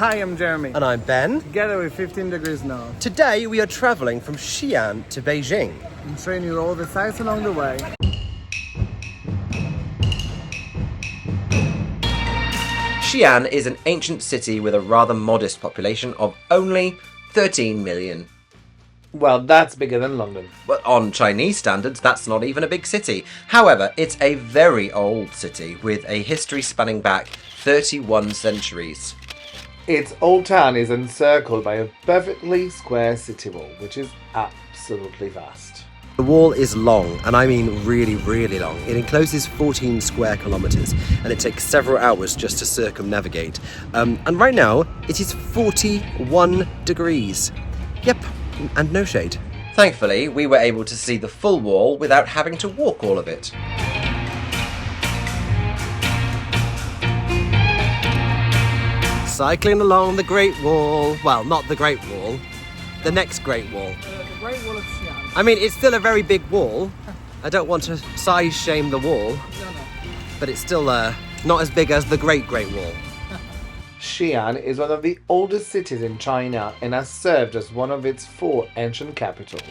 Hi, I'm Jérémy. And I'm Ben. Together we're 15 degrees north. Today we are travelling from Xi'an to Beijing. I'm showing you all the sights along the way. Xi'an is an ancient city with a rather modest population of only 13 million. Well, that's bigger than London. But on Chinese standards, that's not even a big city. However, it's a very old city with a history spanning back 31 centuries. Its old town is encircled by a perfectly square city wall, which is absolutely vast. The wall is long, and I mean really, really long. It encloses 14 square kilometres, and it takes several hours just to circumnavigate. And right now, it is 41 degrees. Yep, and no shade. Thankfully, we were able to see the full wall without having to walk all of it. Cycling along the Great Wall. Well, not the Great Wall. The next Great Wall. The Great Wall of Xi'an. I mean, it's still a very big wall. I don't want to size shame the wall. No. But it's still not as big as the Great Wall. Xi'an is one of the oldest cities in China and has served as one of its 4 ancient capitals.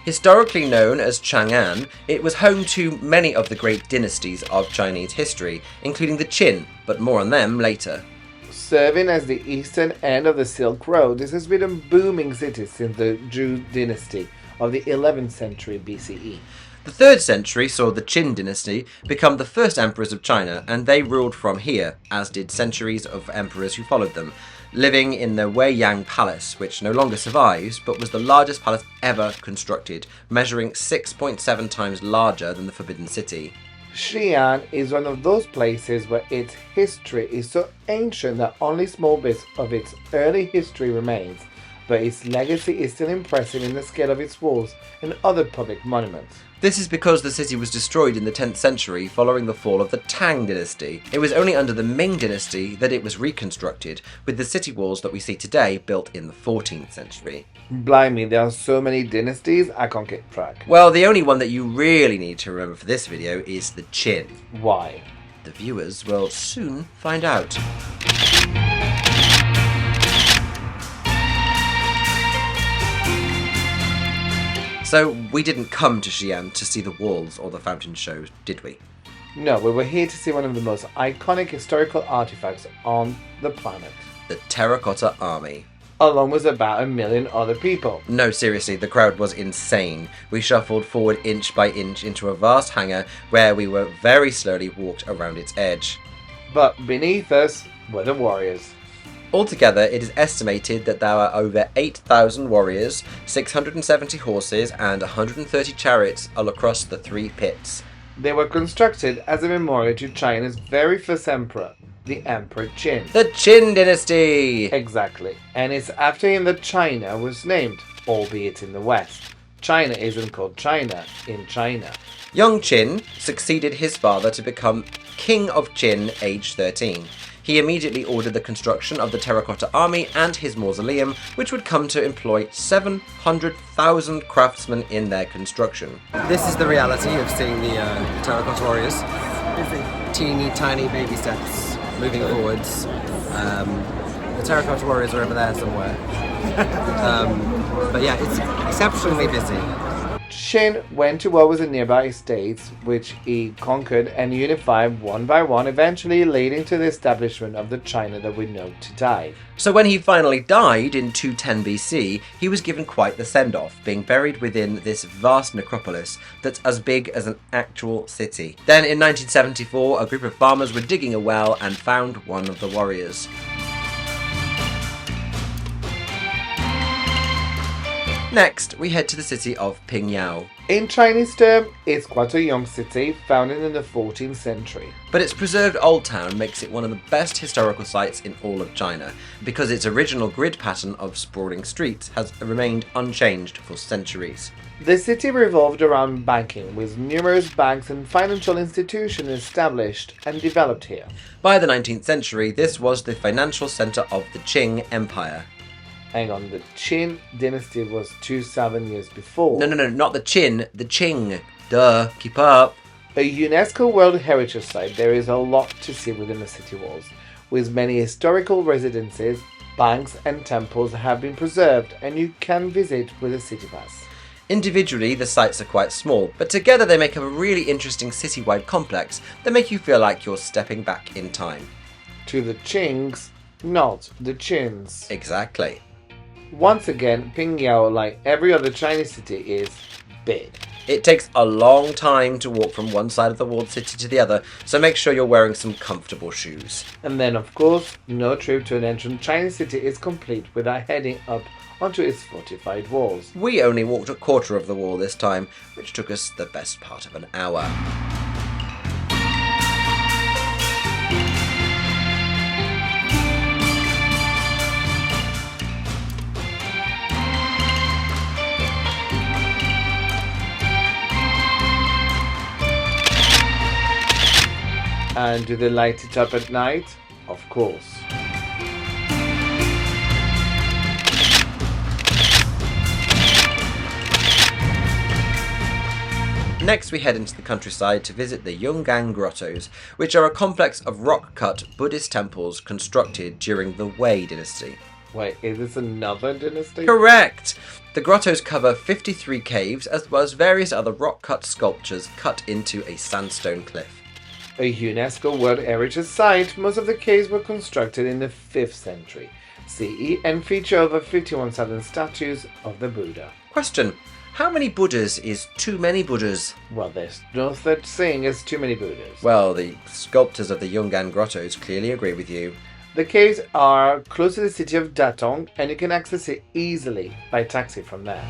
Historically known as Chang'an, it was home to many of the great dynasties of Chinese history, including the Qin, but more on them later. Serving as the eastern end of the Silk Road, this has been a booming city since the Zhou dynasty of the 11th century BCE. The 3rd century saw the Qin dynasty become the first emperors of China, and they ruled from here, as did centuries of emperors who followed them, living in the Weiyang Palace, which no longer survives, but was the largest palace ever constructed, measuring 6.7 times larger than the Forbidden City. Xi'an is one of those places where its history is so ancient that only small bits of its early history remains, but its legacy is still impressive in the scale of its walls and other public monuments. This is because the city was destroyed in the 10th century following the fall of the Tang dynasty. It was only under the Ming dynasty that it was reconstructed, with the city walls that we see today built in the 14th century. Blimey, there are so many dynasties, I can't keep track. Well, the only one that you really need to remember for this video is the Qin. Why? The viewers will soon find out. So, we didn't come to Xi'an to see the walls or the fountain show, did we? No, we were here to see one of the most iconic historical artifacts on the planet, The Terracotta Army. along with about 1 million other people. No, seriously, the crowd was insane. We shuffled forward inch by inch into a vast hangar where we were very slowly walked around its edge. But beneath us were the warriors. Altogether, it is estimated that there are over 8,000 warriors, 670 horses, and 130 chariots all across the 3 pits. They were constructed as a memorial to China's very first emperor, the Emperor Qin. The Qin dynasty! Exactly. And it's after him that China was named, albeit in the West. China isn't called China in China. Young Qin succeeded his father to become King of Qin aged 13. He immediately ordered the construction of the Terracotta Army and his mausoleum, which would come to employ 700,000 craftsmen in their construction. This is the reality of seeing the Terracotta Warriors. Teeny tiny baby steps moving forwards. The Terracotta Warriors are over there somewhere. But yeah, it's exceptionally busy. Qin went to war with the nearby states, which he conquered and unified one by one, eventually leading to the establishment of the China that we know today. So when he finally died in 210 BC, he was given quite the send-off, being buried within this vast necropolis that's as big as an actual city. Then in 1974, a group of farmers were digging a well and found one of the warriors. Next, we head to the city of Pingyao. In Chinese term, it's quite a young city, founded in the 14th century. But its preserved old town makes it one of the best historical sites in all of China, because its original grid pattern of sprawling streets has remained unchanged for centuries. The city revolved around banking, with numerous banks and financial institutions established and developed here. By the 19th century, this was the financial center of the Qing Empire. Hang on, the Qin dynasty was 2,000 years before. No, not the Qin, the Qing. Duh, keep up. A UNESCO World Heritage Site, there is a lot to see within the city walls, with many historical residences, Banks and temples have been preserved, and you can visit with a city pass. Individually, the sites are quite small, but together they make up a really interesting citywide complex that make you feel like you're stepping back in time. To the Qings, not the Qins. Exactly. Once again, Pingyao, like every other Chinese city, is big. It takes a long time to walk from one side of the walled city to the other, so make sure you're wearing some comfortable shoes. And then, of course, no trip to an ancient Chinese city is complete without heading up onto its fortified walls. We only walked a quarter of the wall this time, which took us the best part of an hour. And do they light it up at night? Of course. Next we head into the countryside to visit the Yungang Grottos, which are a complex of rock-cut Buddhist temples constructed during the Wei dynasty. Wait, is this another dynasty? Correct! The grottos cover 53 caves as well as various other rock-cut sculptures cut into a sandstone cliff. A UNESCO World Heritage Site, most of the caves were constructed in the 5th century CE and feature over 51,000 statues of the Buddha. Question: how many Buddhas is too many Buddhas? Well, there's no such thing as too many Buddhas. Well, the sculptors of the Yungang Grottos clearly agree with you. The caves are close to the city of Datong, and you can access it easily by taxi from there.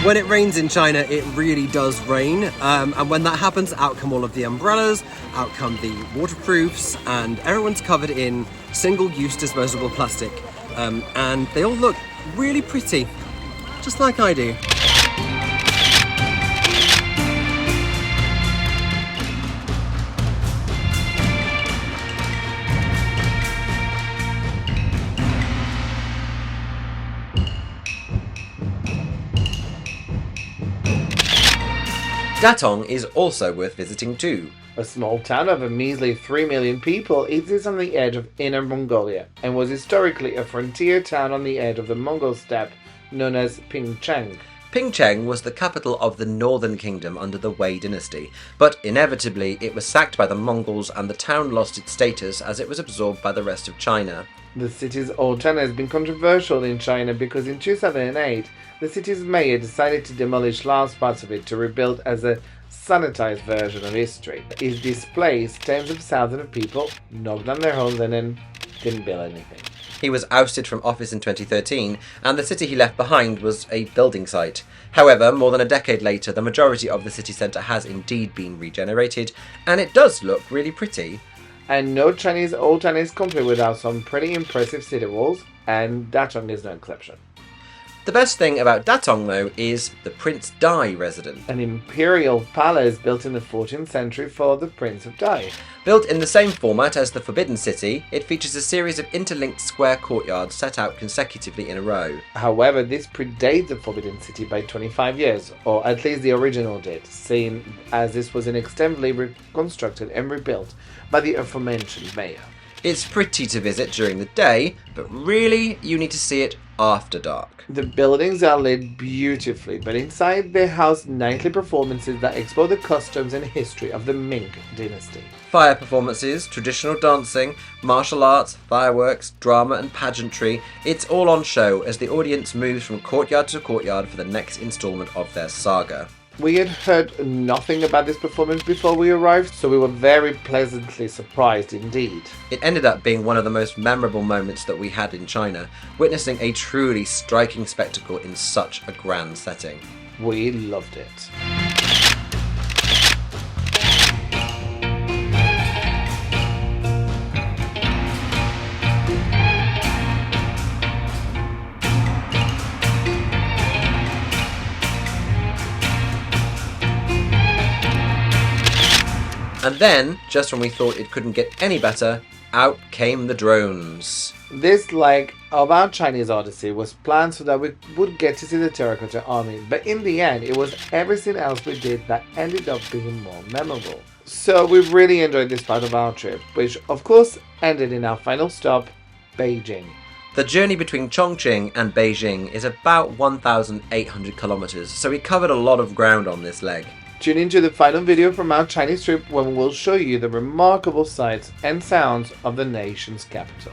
When it rains in China, it really does rain. And when that happens, out come all of the umbrellas, out come the waterproofs, and everyone's covered in single-use disposable plastic. And they all look really pretty, just like I do. Datong is also worth visiting too. A small town of a measly 3 million people, it is on the edge of Inner Mongolia and was historically a frontier town on the edge of the Mongol steppe known as Pingcheng. Pingcheng was the capital of the Northern Kingdom under the Wei dynasty, but inevitably it was sacked by the Mongols and the town lost its status as it was absorbed by the rest of China. The city's old town has been controversial in China because in 2008, the city's mayor decided to demolish large parts of it to rebuild as a sanitized version of history. It displaced tens of thousands of people, knocked down their homes, and then didn't build anything. He was ousted from office in 2013, and the city he left behind was a building site. However, more than a decade later, the majority of the city centre has indeed been regenerated, and it does look really pretty. And no Chinese old town is complete without some pretty impressive city walls, and Datong is no exception. The best thing about Datong, though, is the Prince Dai Residence. An imperial palace built in the 14th century for the Prince of Dai. Built in the same format as the Forbidden City, it features a series of interlinked square courtyards set out consecutively in a row. However, this predates the Forbidden City by 25 years, or at least the original did, seeing as this was extensively reconstructed and rebuilt by the aforementioned mayor. It's pretty to visit during the day, but really you need to see it after dark. The buildings are lit beautifully, but inside they house nightly performances that explore the customs and history of the Ming dynasty. Fire performances, traditional dancing, martial arts, fireworks, drama and pageantry, it's all on show as the audience moves from courtyard to courtyard for the next instalment of their saga. We had heard nothing about this performance before we arrived, so we were very pleasantly surprised indeed. It ended up being one of the most memorable moments that we had in China, witnessing a truly striking spectacle in such a grand setting. We loved it. And then, just when we thought it couldn't get any better, out came the drones. This leg of our Chinese Odyssey was planned so that we would get to see the Terracotta Army, but in the end it was everything else we did that ended up being more memorable. So we really enjoyed this part of our trip, which of course ended in our final stop, Beijing. The journey between Chongqing and Beijing is about 1,800 kilometers, so we covered a lot of ground on this leg. Tune into the final video from our Chinese trip when we'll show you the remarkable sights and sounds of the nation's capital.